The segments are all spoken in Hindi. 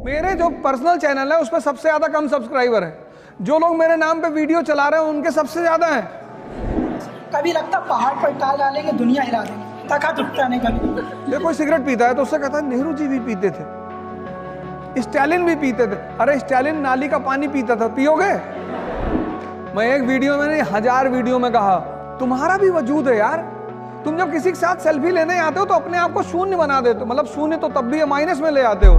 मेरे जो पर्सनल चैनल है उस पर सबसे ज्यादा कम सब्सक्राइबर है। जो लोग मेरे नाम पे वीडियो चला रहे हैं उनके सबसे ज्यादा हैं। कभी लगता पहाड़ पर टाल डालेंगे दुनिया हिला देंगे, तका टूटता नहीं कभी। ये कोई सिगरेट पीता है तो उससे कहता है नेहरू जी भी पीते थे, स्टालिन भी पीते थे। अरे स्टालिन नाली का पानी पीता था, पियोगे? मैं एक वीडियो में नहीं 1000 वीडियो में कहा तुम्हारा भी वजूद है यार। तुम जब किसी के साथ सेल्फी लेने आते हो तो अपने आप को शून्य बना देते हो, मतलब शून्य तो तब भी माइनस में ले आते हो।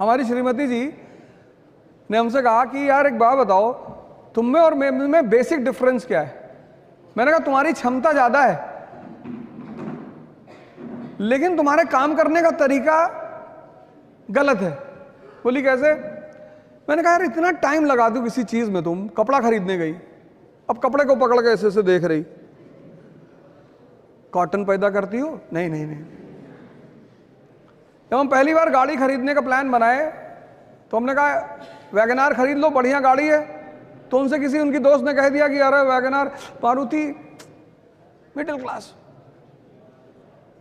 हमारी श्रीमती जी ने हमसे कहा कि यार एक बात बताओ, तुम में और में बेसिक डिफरेंस क्या है? मैंने कहा तुम्हारी क्षमता ज्यादा है लेकिन तुम्हारे काम करने का तरीका गलत है। बोली कैसे? मैंने कहा यार इतना टाइम लगा दो किसी चीज में, तुम कपड़ा खरीदने गई, अब कपड़े को पकड़ के ऐसे ऐसे देख रही, कॉटन पैदा करती हो? नहीं नहीं नहीं। जब हम पहली बार गाड़ी खरीदने का प्लान बनाए तो हमने कहा वैगनार खरीद लो, बढ़िया गाड़ी है। तो उनसे किसी उनकी दोस्त ने कह दिया कि अरे वैगनार, मारुति मिडिल क्लास।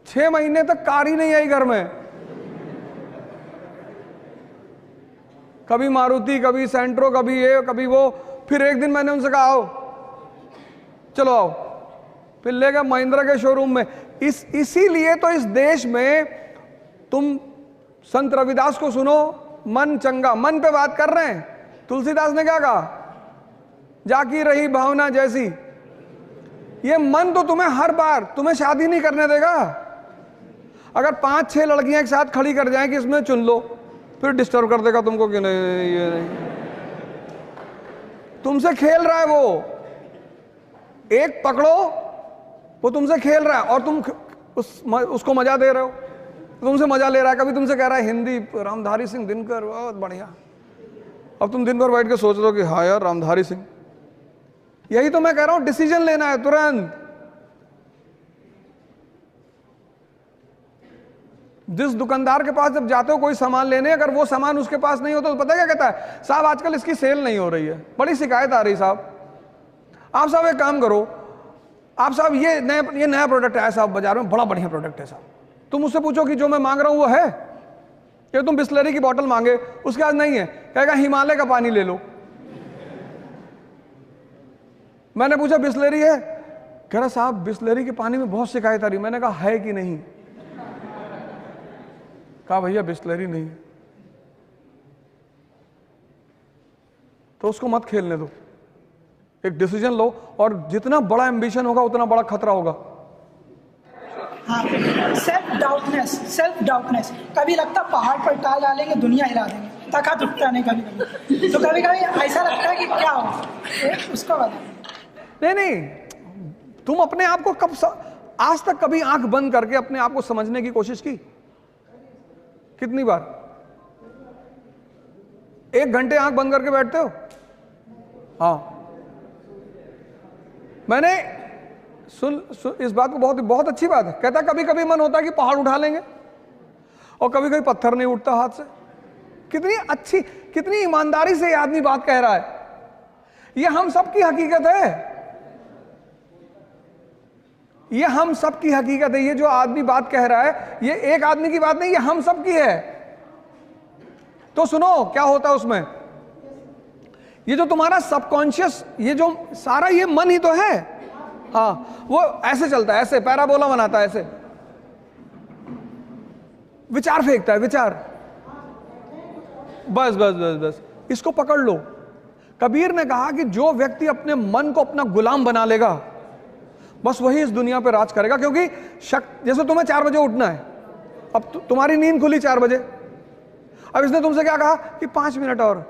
6 महीने तक कार ही नहीं आई घर में, कभी मारुति, कभी सेंट्रो, कभी ये कभी वो। फिर एक दिन मैंने उनसे कहा आओ चलो आओ, फिर ले गए महिंद्रा के शोरूम में। इसीलिए तो इस देश में तुम संत रविदास को सुनो, मन चंगा, मन पे बात कर रहे हैं। तुलसीदास ने क्या कहा? जाकी रही भावना जैसी। ये मन तो तुम्हें हर बार तुम्हें शादी नहीं करने देगा। अगर 5-6 लड़कियां एक साथ खड़ी कर जाएं कि इसमें चुन लो, फिर डिस्टर्ब कर देगा तुमको कि नहीं ये नहीं। तुमसे खेल रहा है वो, एक पकड़ो, वो तुमसे खेल रहा है और तुम उसको मजा दे रहे हो, तुमसे मजा ले रहा है। कभी तुमसे कह रहा है हिंदी, रामधारी सिंह दिनकर, बहुत बढ़िया। अब तुम दिन भर बैठ के सोच रहे हो कि हाँ यार रामधारी सिंह। यही तो मैं कह रहा हूं, डिसीजन लेना है तुरंत। जिस दुकानदार के पास जब जाते हो कोई सामान लेने, अगर वो सामान उसके पास नहीं होता तो पता क्या कहता है? साहब आजकल इसकी सेल नहीं हो रही है, बड़ी शिकायत आ रही साहब। आप साहब एक काम करो, आप साहब ये नया प्रोडक्ट आया साहब बाजार में, बड़ा बढ़िया प्रोडक्ट है साहब। तुम उससे पूछो कि जो मैं मांग रहा हूं वो है? कि तुम बिस्लरी की बोतल मांगे, उसके पास नहीं है, कहेगा हिमालय का पानी ले लो। मैंने पूछा बिस्लरी है? कह रहा साहब बिस्लरी के पानी में बहुत शिकायत आ रही। मैंने कहा है कि नहीं? कहा भैया बिस्लरी नहीं है। तो उसको मत खेलने दो, एक डिसीजन लो। और जितना बड़ा एम्बिशन होगा उतना बड़ा खतरा होगा। हाँ, सेल्फ डाउटनेस। कभी लगता पहाड़ पर टाल डालेंगे दुनिया हिला देंगे, तका टूटता नहीं कभी। तो कभी कभी ऐसा लगता है कि क्या हो, उसको बता। नहीं, तुम अपने आप को आज तक कभी आंख बंद करके अपने आप को समझने की कोशिश की? कितनी बार? 1 घंटे आंख बंद करके बैठते हो? हाँ, मैंने सुन इस बात को, बहुत अच्छी बात है। कहता कभी कभी मन होता है कि पहाड़ उठा लेंगे, और कभी कभी पत्थर नहीं उठता हाथ से। कितनी अच्छी, कितनी ईमानदारी से ये आदमी बात कह रहा है। ये हम सबकी हकीकत है, ये हम सबकी हकीकत है। ये जो आदमी बात कह रहा है ये एक आदमी की बात नहीं, ये हम सबकी है। तो सुनो क्या होता है उसमें। ये जो तुम्हारा सबकॉन्शियस, ये जो सारा ये मन ही तो है। हाँ, वो ऐसे चलता है, ऐसे पैराबोला बनाता है, ऐसे विचार फेंकता है, विचार। बस बस बस बस इसको पकड़ लो। कबीर ने कहा कि जो व्यक्ति अपने मन को अपना गुलाम बना लेगा, बस वही इस दुनिया पे राज करेगा। क्योंकि जैसे तुम्हें 4 बजे उठना है, अब तुम्हारी नींद खुली 4 बजे, अब इसने तुमसे क्या कहा कि 5 मिनट और।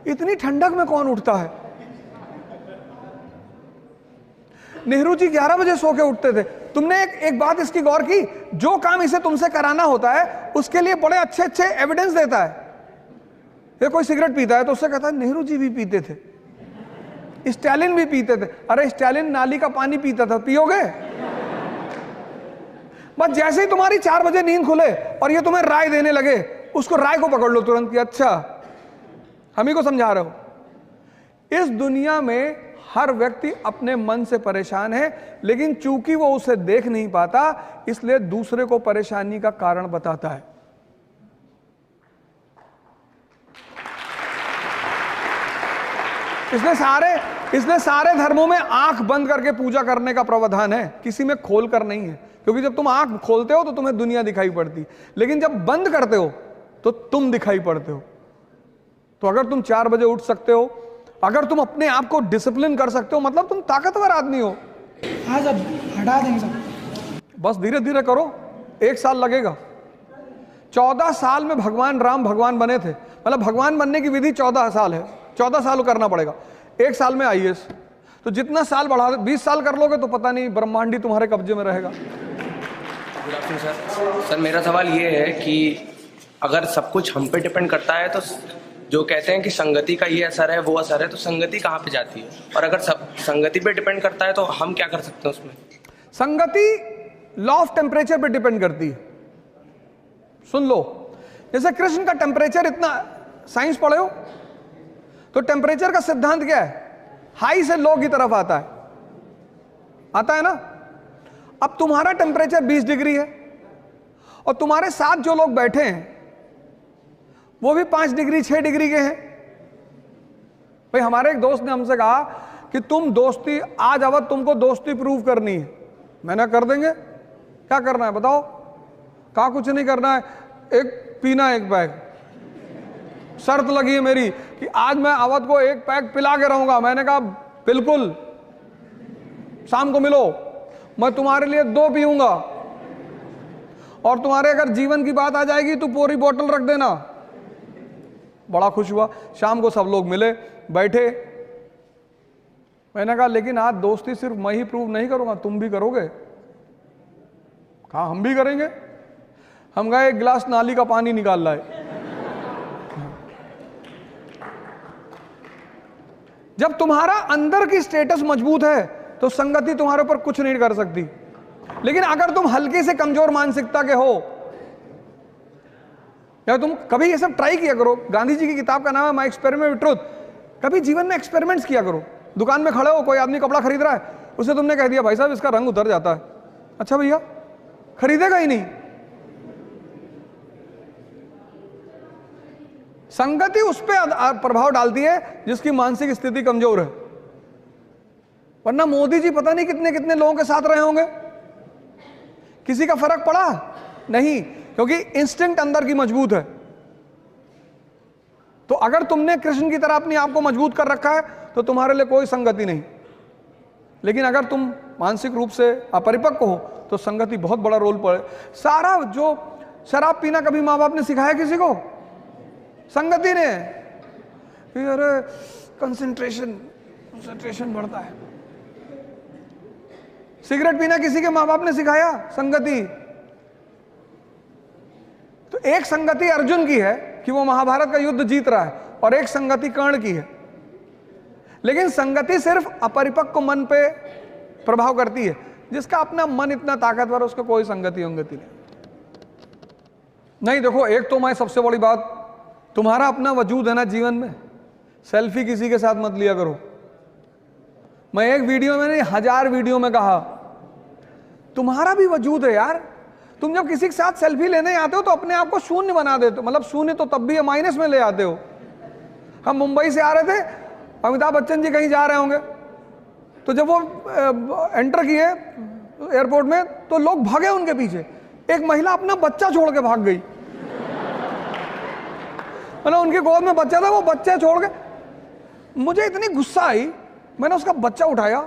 इतनी ठंडक में कौन उठता है? नेहरू जी 11 बजे सो के उठते थे। तुमने एक बात इसकी गौर की, जो काम इसे तुमसे कराना होता है उसके लिए बड़े अच्छे अच्छे एविडेंस देता है। ये कोई सिगरेट पीता है तो उससे कहता है नेहरू जी भी पीते थे, स्टालिन भी पीते थे। अरे स्टालिन नाली का पानी पीता था, पियोगे? बस जैसे ही तुम्हारी 4 बजे नींद खुले और ये तुम्हें राय देने लगे, उसको राय को पकड़ लो तुरंत कि अच्छा हम ही को समझा रहे हो। इस दुनिया में हर व्यक्ति अपने मन से परेशान है, लेकिन चूंकि वो उसे देख नहीं पाता इसलिए दूसरे को परेशानी का कारण बताता है। इसलिए सारे धर्मों में आंख बंद करके पूजा करने का प्रावधान है, किसी में खोल कर नहीं है। क्योंकि जब तुम आंख खोलते हो तो तुम्हें दुनिया दिखाई पड़ती, लेकिन जब बंद करते हो तो तुम दिखाई पड़ते हो। तो अगर तुम 4 बजे उठ सकते हो, अगर तुम अपने आप को डिसिप्लिन कर सकते हो, मतलब तुम ताकतवर आदमी हो। हाँ सब हटा देंगे सब, बस धीरे धीरे करो, 1 साल लगेगा। 14 साल में भगवान राम भगवान बने थे, मतलब भगवान बनने की विधि 14 साल है, 14 साल करना पड़ेगा। 1 साल में IAS, तो जितना साल बढ़ा 20 साल कर लोगे तो पता नहीं ब्रह्मांडी तुम्हारे कब्जे में रहेगा। गुड आफ्टरनून सर, मेरा सवाल ये है कि अगर सब कुछ हम पे डिपेंड करता है तो जो कहते हैं कि संगति का ये असर है वो असर है, तो संगति कहाँ पे जाती है? और अगर सब संगति पे डिपेंड करता है तो हम क्या कर सकते हैं उसमें? संगति लॉ ऑफ टेम्परेचर पे डिपेंड करती है। सुन लो, जैसे कृष्ण का टेम्परेचर इतना, साइंस पढ़े हो तो टेम्परेचर का सिद्धांत क्या है? हाई से लो की तरफ आता है ना। अब तुम्हारा टेम्परेचर 20 डिग्री है और तुम्हारे साथ जो लोग बैठे हैं वो भी 5 डिग्री 6 डिग्री के हैं। भाई हमारे एक दोस्त ने हमसे कहा कि तुम दोस्ती, आज अवध तुमको दोस्ती प्रूव करनी है। मैंने कर देंगे, क्या करना है बताओ? कहा कुछ नहीं करना है, एक पीना 1 पैक। शर्त लगी है मेरी कि आज मैं अवध को 1 पैक पिला के रहूंगा। मैंने कहा बिल्कुल, शाम को मिलो, मैं तुम्हारे लिए 2 पीऊंगा और तुम्हारे अगर जीवन की बात आ जाएगी तो पूरी बोतल रख देना। बड़ा खुश हुआ। शाम को सब लोग मिले, बैठे। मैंने कहा लेकिन आज दोस्ती सिर्फ मैं ही प्रूव नहीं करूंगा, तुम भी करोगे? कहा हम भी करेंगे। हम गए, 1 गिलास नाली का पानी निकाल लाए। जब तुम्हारा अंदर की स्टेटस मजबूत है तो संगति तुम्हारे ऊपर कुछ नहीं कर सकती। लेकिन अगर तुम हल्के से कमजोर मानसिकता के हो, या तुम कभी ये सब ट्राई किया करो। गांधी जी की किताब का नाम है माय एक्सपेरिमेंट विद ट्रुथ। कभी जीवन में एक्सपेरिमेंट्स किया करो। दुकान में खड़े हो, कोई आदमी कपड़ा खरीद रहा है, उसे तुमने कह दिया भाई साहब इसका रंग उतर जाता है। अच्छा भैया, खरीदेगा ही नहीं। संगति उस पर प्रभाव डालती है जिसकी मानसिक स्थिति कमजोर है। वरना मोदी जी पता नहीं कितने कितने लोगों के साथ रहे होंगे, किसी का फर्क पड़ा नहीं, क्योंकि इंस्टिंक्ट अंदर की मजबूत है। तो अगर तुमने कृष्ण की तरह अपने आप को मजबूत कर रखा है तो तुम्हारे लिए कोई संगति नहीं। लेकिन अगर तुम मानसिक रूप से अपरिपक्व हो तो संगति बहुत बड़ा रोल पड़े। सारा जो शराब पीना कभी माँ बाप ने सिखाया किसी को? संगति ने। अरे कंसंट्रेशन बढ़ता है। सिगरेट पीना किसी के माँ बाप ने सिखाया? संगति। तो एक संगति अर्जुन की है कि वो महाभारत का युद्ध जीत रहा है, और एक संगति कर्ण की है। लेकिन संगति सिर्फ अपरिपक्व मन पे प्रभाव करती है। जिसका अपना मन इतना ताकतवर, उसको कोई संगति अंगति नहीं। देखो, एक तो मैं सबसे बड़ी बात, तुम्हारा अपना वजूद है ना जीवन में, सेल्फी किसी के साथ मत लिया करो। मैं एक वीडियो में नहीं, 1000 वीडियो में कहा, तुम्हारा भी वजूद है यार। तुम जब किसी के साथ सेल्फी लेने आते हो तो अपने आप को शून्य बना देते हो। मतलब शून्य तो तब भी है, माइनस में ले आते हो। हम मुंबई से आ रहे थे, अमिताभ बच्चन जी कहीं जा रहे होंगे, तो जब वो एंटर किए एयरपोर्ट में तो लोग भागे उनके पीछे। एक महिला अपना बच्चा छोड़ के भाग गई। मतलब उनकी गोद में बच्चा था, वो बच्चा छोड़ के। मुझे इतनी गुस्सा आई, मैंने उसका बच्चा उठाया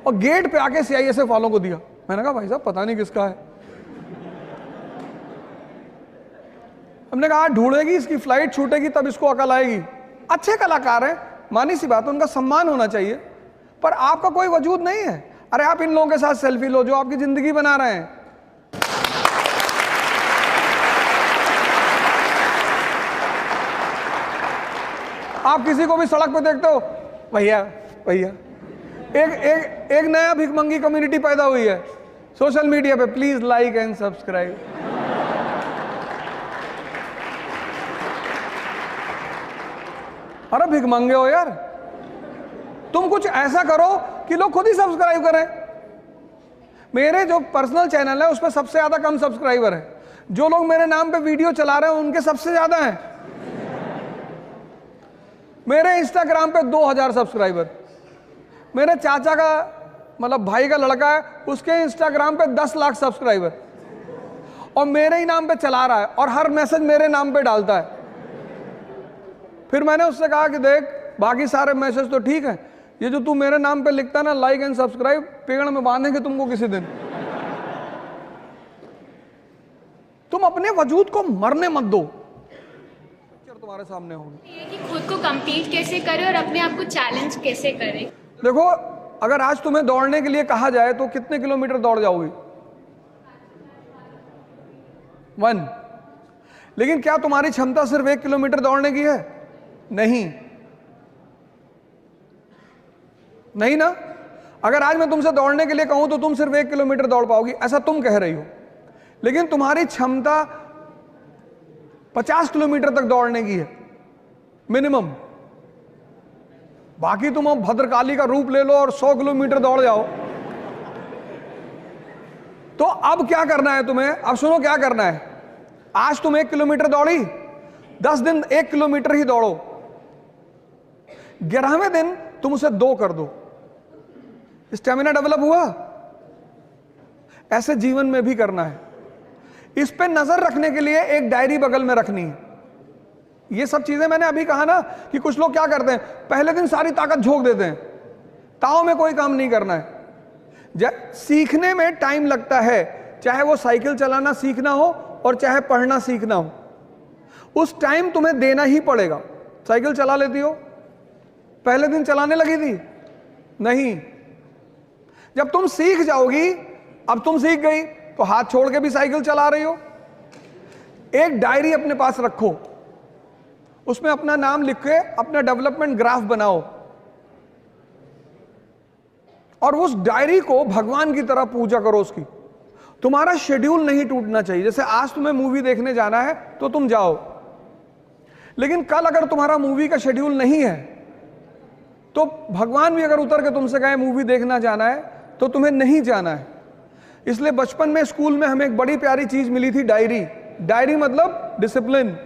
और गेट पे आके CISF वालों को दिया। मैंने कहा भाई साहब पता नहीं किसका है। हमने कहा ढूंढेगी, इसकी फ्लाइट छूटेगी तब इसको अकल आएगी। अच्छे कलाकार हैं, मानी सी बात, उनका सम्मान होना चाहिए, पर आपका कोई वजूद नहीं है। अरे आप इन लोगों के साथ सेल्फी लो जो आपकी जिंदगी बना रहे हैं। आप किसी को भी सड़क पे देखते हो, भैया भैया। एक नया भिखमंगी कम्युनिटी पैदा हुई है, सोशल मीडिया पे प्लीज लाइक एंड सब्सक्राइब। अरे भिखमंगे हो यार, तुम कुछ ऐसा करो कि लोग खुद ही सब्सक्राइब करें। मेरे जो पर्सनल चैनल है उस पर सबसे ज्यादा कम सब्सक्राइबर है, जो लोग मेरे नाम पे वीडियो चला रहे हैं उनके सबसे ज्यादा हैं। मेरे इंस्टाग्राम पे 2000 सब्सक्राइबर, मेरे चाचा का मतलब भाई का लड़का है उसके इंस्टाग्राम पे 10 लाख सब्सक्राइबर, और मेरे ही नाम पे चला रहा है और हर मैसेज मेरे नाम पे डालता है। फिर मैंने उससे कहा कि देख, बाकी सारे मैसेज तो ठीक है, ये जो तू मेरे नाम पे लिखता ना लाइक एंड सब्सक्राइब, पेड़ में बांधेंगे तुमको किसी दिन। तुम अपने वजूद को मरने मत दो, तुम्हारे सामने होगी। ये कि खुद को compete कैसे करें और अपने आप को चैलेंज कैसे करें। देखो, अगर आज तुम्हें दौड़ने के लिए कहा जाए तो कितने किलोमीटर दौड़ जाओगी? 1। लेकिन क्या तुम्हारी क्षमता सिर्फ 1 किलोमीटर दौड़ने की है? नहीं, नहीं ना। अगर आज मैं तुमसे दौड़ने के लिए कहूं तो तुम सिर्फ 1 किलोमीटर दौड़ पाओगी, ऐसा तुम कह रही हो। लेकिन तुम्हारी क्षमता 50 किलोमीटर तक दौड़ने की है मिनिमम। बाकी तुम अब भद्रकाली का रूप ले लो और 100 किलोमीटर दौड़ जाओ। तो अब क्या करना है तुम्हें? अब सुनो क्या करना है। आज तुम 1 किलोमीटर दौड़ी, 10 दिन 1 किलोमीटर ही दौड़ो, 11वें दिन तुम उसे 2 कर दो। स्टेमिना डेवलप हुआ। ऐसे जीवन में भी करना है। इस पे नजर रखने के लिए एक डायरी बगल में रखनी है। ये सब चीजें मैंने अभी कहा ना कि कुछ लोग क्या करते हैं, पहले दिन सारी ताकत झोंक देते हैं, ताव में कोई काम नहीं करना है। सीखने में टाइम लगता है, चाहे वो साइकिल चलाना सीखना हो और चाहे पढ़ना सीखना हो, उस टाइम तुम्हें देना ही पड़ेगा। साइकिल चला लेती हो? पहले दिन चलाने लगी थी? नहीं। जब तुम सीख जाओगी, अब तुम सीख गई तो हाथ छोड़ के भी साइकिल चला रही हो। एक डायरी अपने पास रखो, उसमें अपना नाम लिख के अपना डेवलपमेंट ग्राफ बनाओ, और उस डायरी को भगवान की तरह पूजा करो उसकी। तुम्हारा शेड्यूल नहीं टूटना चाहिए। जैसे आज तुम्हें मूवी देखने जाना है तो तुम जाओ, लेकिन कल अगर तुम्हारा मूवी का शेड्यूल नहीं है तो भगवान भी अगर उतर के तुमसे कहे मूवी देखना जाना है तो तुम्हें नहीं जाना है। इसलिए बचपन में स्कूल में हमें एक बड़ी प्यारी चीज मिली थी, डायरी। डायरी मतलब डिसिप्लिन।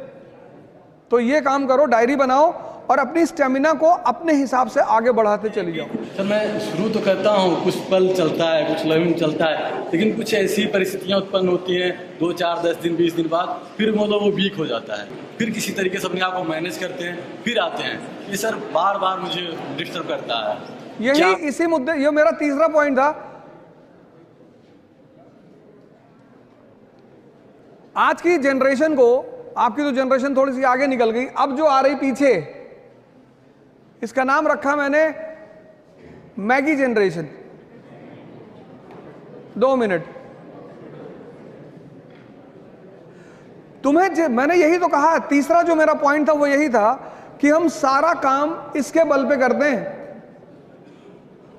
तो ये काम करो, डायरी बनाओ और अपनी स्टेमिना को अपने हिसाब से आगे बढ़ाते चली जाओ। सर, मैं शुरू तो करता हूँ, कुछ पल चलता है, कुछ लम्हे चलता है, लेकिन कुछ ऐसी परिस्थितियाँ उत्पन्न होती हैं 2, 4, 10 दिन, 20 दिन बाद, फिर मतलब वो वीक हो जाता है। फिर किसी तरीके से अपने आप को मैनेज करते हैं, फिर आते हैं। ये सर बार बार मुझे डिस्टर्ब करता है। यही इसी मुद्दे, ये मेरा तीसरा पॉइंट था। आज की जनरेशन को, आपकी तो जनरेशन थोड़ी सी आगे निकल गई, अब जो आ रही पीछे, इसका नाम रखा मैंने मैगी जनरेशन। 2 मिनट। तुम्हें मैंने यही तो कहा, तीसरा जो मेरा पॉइंट था वो यही था कि हम सारा काम इसके बल पे करते हैं।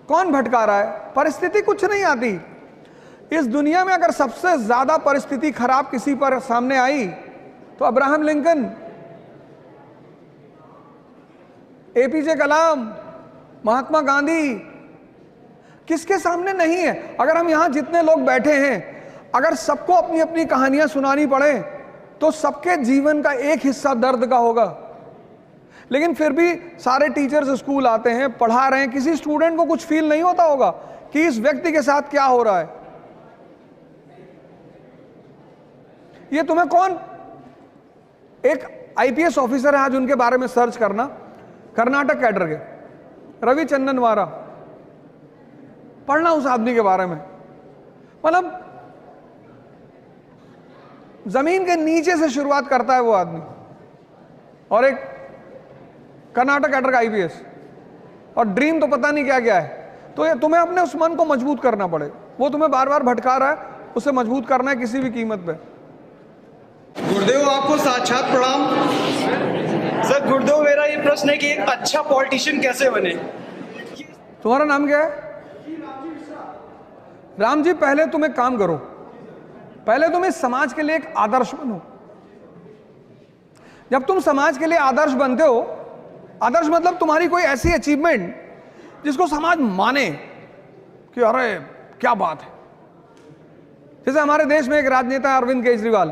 कौन भटका रहा है? परिस्थिति कुछ नहीं आती। इस दुनिया में अगर सबसे ज्यादा परिस्थिति खराब किसी पर सामने आई तो अब्राहम लिंकन, एपीजे कलाम, महात्मा गांधी, किसके सामने नहीं है? अगर हम यहां जितने लोग बैठे हैं, अगर सबको अपनी अपनी कहानियां सुनानी पड़े तो सबके जीवन का एक हिस्सा दर्द का होगा। लेकिन फिर भी सारे टीचर्स स्कूल आते हैं, पढ़ा रहे हैं, किसी स्टूडेंट को कुछ फील नहीं होता होगा कि इस व्यक्ति के साथ क्या हो रहा है। ये तुम्हें कौन, एक आईपीएस ऑफिसर है, आज उनके बारे में सर्च करना, कर्नाटक कैडर के, रवि चंदनवारा, पढ़ना उस आदमी के बारे में। मतलब जमीन के नीचे से शुरुआत करता है वो आदमी, और एक कर्नाटक कैडर का आईपीएस, और ड्रीम तो पता नहीं क्या क्या है। तो ये तुम्हें अपने उस मन को मजबूत करना पड़ेगा। वो तुम्हें बार बार भटका रहा है, उसे मजबूत करना है किसी भी कीमत पे। गुरुदेव, आपको साक्षात प्रणाम। सर गुरुदेव, मेरा ये प्रश्न है कि एक अच्छा पॉलिटिशियन कैसे बने? तुम्हारा नाम क्या है? राम जी, पहले तुम एक काम करो, पहले तुम इस समाज के लिए एक आदर्श बनो। जब तुम समाज के लिए आदर्श बनते हो, आदर्श मतलब तुम्हारी कोई ऐसी अचीवमेंट जिसको समाज माने कि अरे क्या बात है। जैसे हमारे देश में एक राजनेता है Arvind Kejriwal,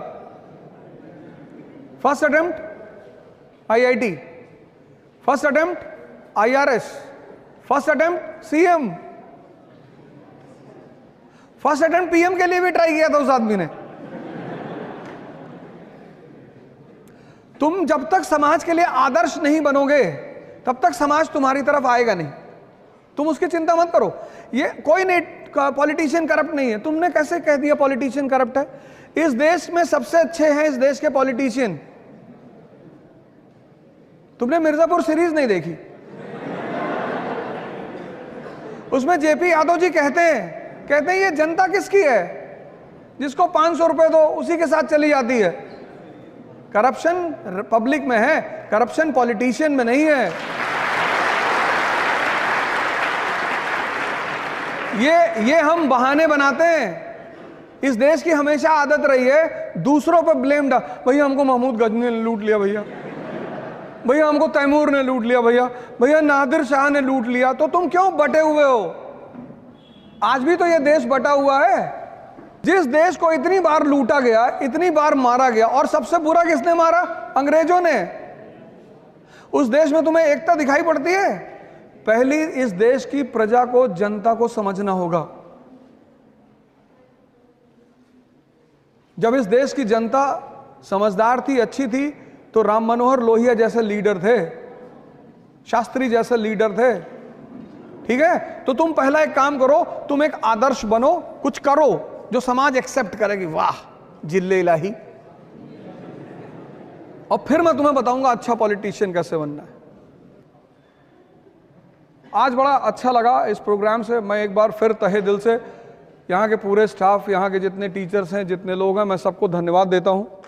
first attempt IIT, first attempt IRS, first attempt CM, first attempt PM के लिए भी ट्राई किया था उस आदमी ने। तुम जब तक समाज के लिए आदर्श नहीं बनोगे तब तक समाज तुम्हारी तरफ आएगा नहीं। तुम उसकी चिंता मत करो। ये कोई नहीं, पॉलिटिशियन करप्ट नहीं है। तुमने कैसे कह दिया पॉलिटिशियन करप्ट है? इस देश में सबसे अच्छे हैं इस देश के पॉलिटिशियन। तुमने मिर्जापुर सीरीज नहीं देखी? उसमें जेपी यादव जी कहते हैं ये जनता किसकी है? जिसको 500 रुपए दो उसी के साथ चली जाती है। करप्शन पब्लिक में है, करप्शन पॉलिटिशियन में नहीं है। ये हम बहाने बनाते हैं। इस देश की हमेशा आदत रही है दूसरों पर ब्लेम डाल। भैया हमको महमूद गजनी ने लूट लिया, भैया हमको तैमूर ने लूट लिया, भैया नादिर शाह ने लूट लिया। तो तुम क्यों बटे हुए हो? आज भी तो ये देश बटा हुआ है। जिस देश को इतनी बार लूटा गया, इतनी बार मारा गया, और सबसे बुरा किसने मारा? अंग्रेजों ने। उस देश में तुम्हें एकता दिखाई पड़ती है? पहली इस देश की प्रजा को, जनता को समझना होगा। जब इस देश की जनता समझदार थी, अच्छी थी, तो राम मनोहर लोहिया जैसे लीडर थे, शास्त्री जैसे लीडर थे। ठीक है, तो तुम पहला एक काम करो, तुम एक आदर्श बनो, कुछ करो जो समाज एक्सेप्ट करेगी। वाह जिल्ले इलाही। और फिर मैं तुम्हें बताऊंगा अच्छा पॉलिटिशियन कैसे बनना है। आज बड़ा अच्छा लगा इस प्रोग्राम से। मैं एक बार फिर तहे दिल से यहाँ के पूरे स्टाफ, यहाँ के जितने टीचर्स हैं, जितने लोग हैं, मैं सबको धन्यवाद देता हूँ।